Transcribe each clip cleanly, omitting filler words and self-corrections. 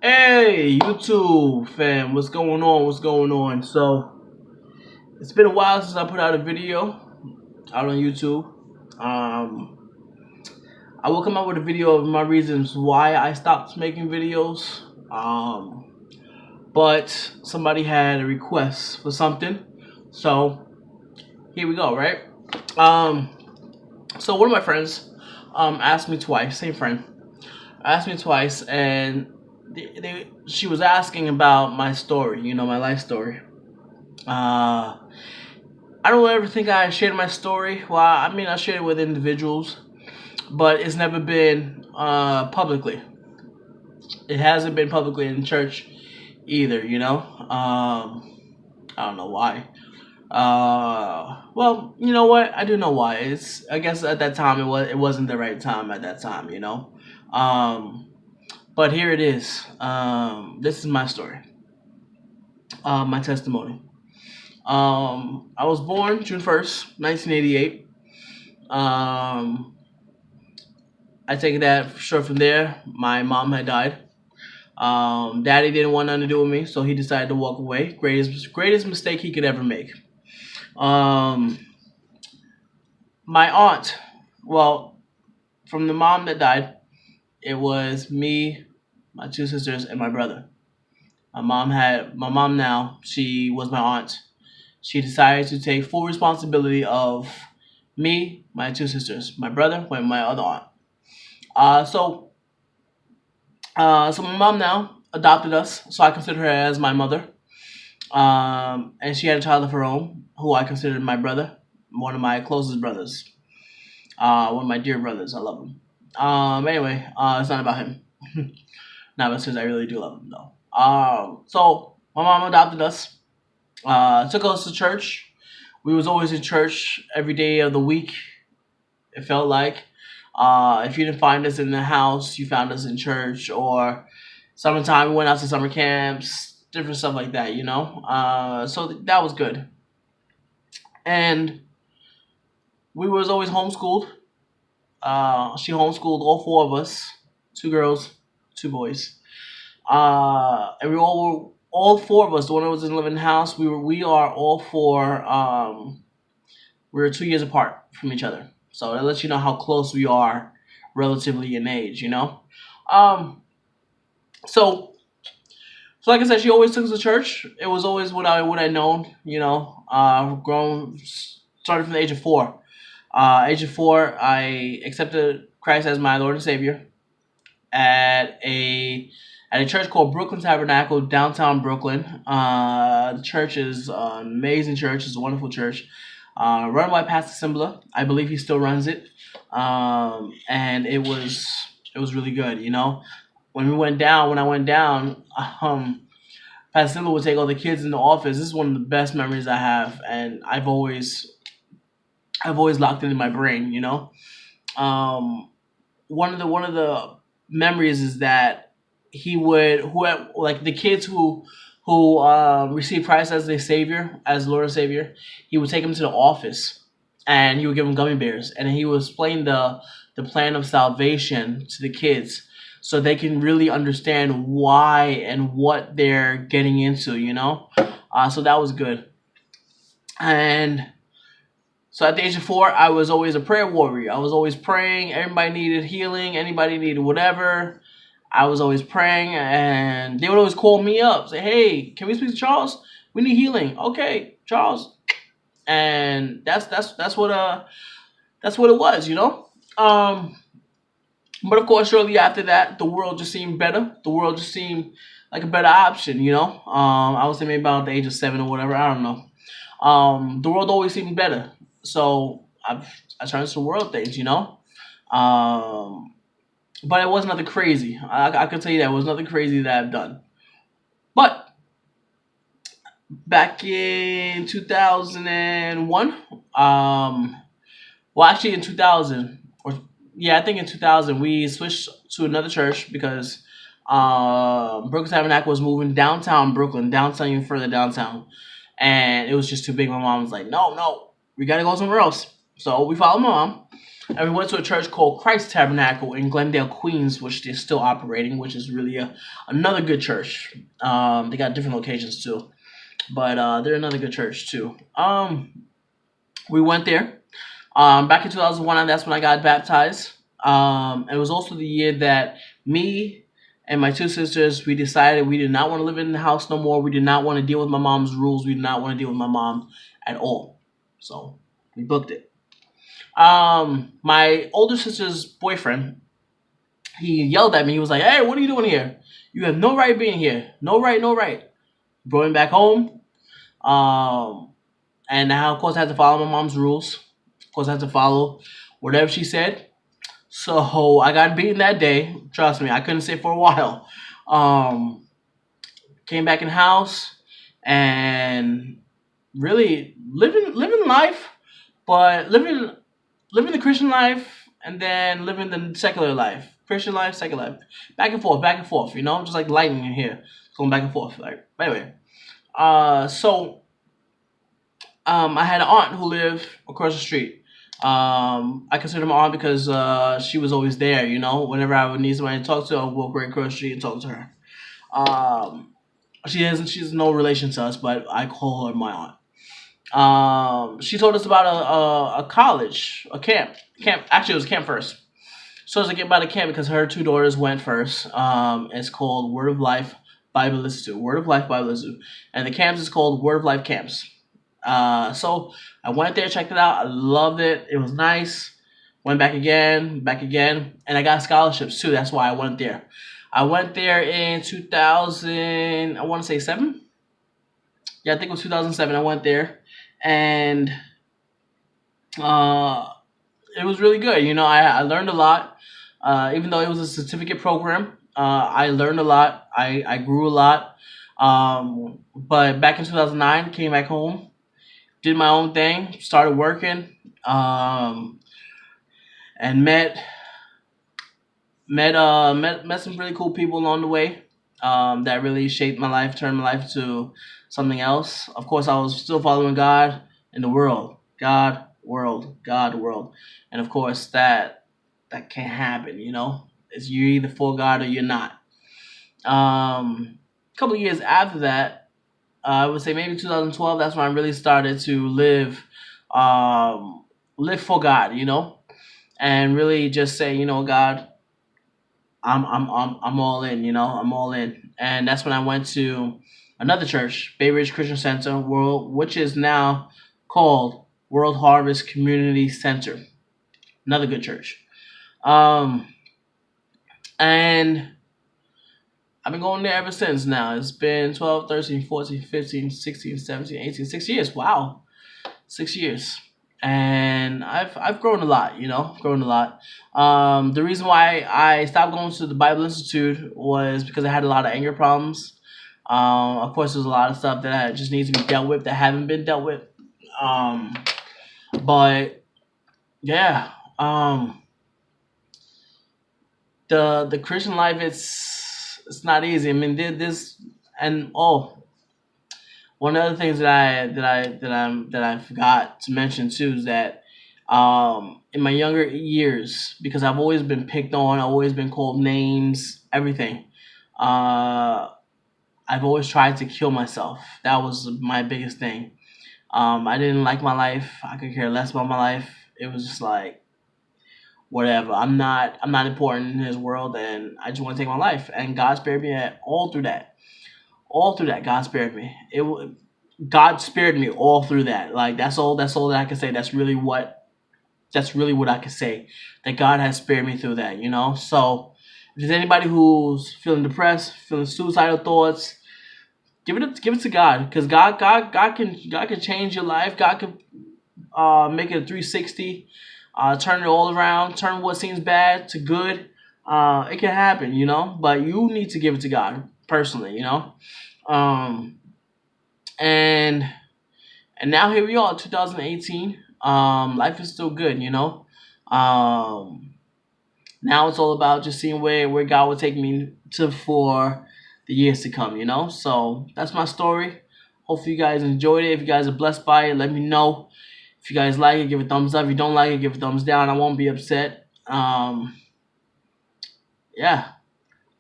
Hey, YouTube fam, what's going on? What's going on? So, it's been a while since I put out a video out on YouTube. I will come out with a video of my reasons why I stopped making videos. But somebody had a request for something, so here we go, right? So one of my friends asked me twice, same friend, asked me twice, and she was asking about my story, my life story. I don't ever think I shared my story. Well, I mean, I shared it with individuals, but it's never been publicly. It hasn't been publicly in church either, I don't know why. Well, you know what? I do know why. I guess at that time it wasn't the right time at that time, But here it is. This is my story. My testimony. I was born June 1st, 1988. I take that for sure from there. My mom had died. Daddy didn't want nothing to do with me, so he decided to walk away. Greatest mistake he could ever make. My aunt, well, from the mom that died, it was me, my two sisters, and my brother. My mom now, she was my aunt. She decided to take full responsibility of me, my two sisters, my brother, and my other aunt. So my mom now adopted us, so I consider her as my mother. And she had a child of her own, who I considered my brother, one of my closest brothers, one of my dear brothers. I love him. Anyway, it's not about him. Not but since I really do love him though. So my mom adopted us, took us to church. We was always in church every day of the week. It felt like. If you didn't find us in the house, you found us in church. Or summertime, we went out to summer camps, different stuff like that, So that was good. And we was always homeschooled. She homeschooled all four of us, 2 girls, 2 boys. And we all 4 of us, the one that was in the living house, we are all 4, we're 2 years apart from each other. So that lets you know how close we are relatively in age, So like I said, she always took us to church. It was always what I known, grown, started from the age of 4. Age of 4, I accepted Christ as my Lord and Savior at a church called Brooklyn Tabernacle, downtown Brooklyn. The church is an amazing church. It's a wonderful church. Run by Pastor Simbla. I believe he still runs it. And it was really good, When I went down, Pastor Simbla would take all the kids in the office. This is one of the best memories I have, and I've always locked it in my brain, One of the memories is that he would like the kids who received Christ as their Savior, as Lord and Savior. He would take them to the office, and he would give them gummy bears, and he would explain the plan of salvation to the kids, so they can really understand why and what they're getting into, So that was good. And so at the age of 4, I was always a prayer warrior. I was always praying. Everybody needed healing. Anybody needed whatever. I was always praying, and they would always call me up, say, "Hey, can we speak to Charles? We need healing." Okay, Charles. And that's what it was, But of course, shortly after that, the world just seemed better. The world just seemed like a better option, I would say maybe about the age of 7 or whatever. I don't know. The world always seemed better. So I turned to the world things, But it was nothing crazy. I can tell you that it was nothing crazy that I've done. But back in 2001, well, actually in 2000, I think in 2000, we switched to another church because Brooklyn Tabernacle was moving downtown Brooklyn, even further downtown. And it was just too big. My mom was like, no, we got to go somewhere else. So we followed my mom. And we went to a church called Christ Tabernacle in Glendale, Queens, which they're still operating, which is really another good church. They got different locations too, but they're another good church too. We went there back in 2001, and that's when I got baptized. It was also the year that me and my two sisters, we decided we did not want to live in the house no more. We did not want to deal with my mom's rules. We did not want to deal with my mom at all. So we booked it. My older sister's boyfriend, he yelled at me. He was like, "Hey, what are you doing here? You have no right being here. No right, no right." Brought him back home. And now, of course, I had to follow my mom's rules. Of course, I had to follow whatever she said. So I got beaten that day. Trust me, I couldn't sit for a while. Um, Came back in the house and really living life, but living the Christian life and then living the secular life. Christian life, secular life. Back and forth, just like lightning in here. Going back and forth. Like, anyway. So I had an aunt who lived across the street. I consider my aunt because she was always there, Whenever I would need somebody to talk to, I would walk right across the street and talk to her. Um, she's no relation to us, but I call her my aunt. She told us about a college, a camp. Actually, it was camp first. So I get about a camp because her two daughters went first. It's called Word of Life Bible Institute. Word of Life Bible Institute, and the camps is called Word of Life Camps. So I went there, checked it out. I loved it. It was nice. Went back again, and I got scholarships too. That's why I went there. I went there in 2000. I want to say 7. Yeah, I think it was 2007. I went there, and uh, it was really good. I learned a lot. Even though it was a certificate program, I learned a lot. I grew a lot. But back in 2009, came back home, did my own thing, started working, and met some really cool people along the way, that really shaped my life, turned my life to something else. Of course, I was still following God in the world, God, world, and of course that can't happen. It's you're either for God or you're not. A couple of years after that, I would say maybe 2012. That's when I really started to live for God. And really just say, God, I'm all in. I'm all in. And that's when I went to another church, Bay Ridge Christian Center, which is now called World Harvest Community Center. Another good church. Um, and I've been going there ever since now. It's been 12, 13, 14, 15, 16, 17, 18, 6 years. Wow. 6 years. And I've grown a lot, grown a lot. The reason why I stopped going to the Bible Institute was because I had a lot of anger problems. Of course, there's a lot of stuff that just needs to be dealt with that haven't been dealt with. Um, but yeah, the Christian life, it's not easy. I mean, this and one of the things that I forgot to mention too is that in my younger years, because I've always been picked on, I've always been called names, everything. Uh, I've always tried to kill myself. That was my biggest thing. I didn't like my life. I could care less about my life. It was just like whatever. I'm not important in His world, and I just want to take my life. And God spared me all through that. All through that, God spared me. God spared me all through that. Like that's all. That's all that I can say. That's really what. That's really what I can say. That God has spared me through that. So if there's anybody who's feeling depressed, feeling suicidal thoughts, give it to God, because God can change your life. God can make it a 360, turn it all around, turn what seems bad to good. It can happen, but you need to give it to God personally, Um, and and now here we are, 2018. Life is still good, Um, Now it's all about just seeing where God will take me to for the years to come, So that's my story. Hopefully you guys enjoyed it. If you guys are blessed by it, let me know. If you guys like it, give it a thumbs up. If you don't like it, give it a thumbs down. I won't be upset. Yeah.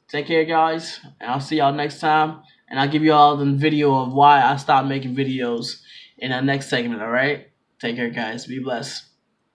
Take care, guys. And I'll see y'all next time. And I'll give you all the video of why I stopped making videos in the next segment, alright? Take care, guys. Be blessed.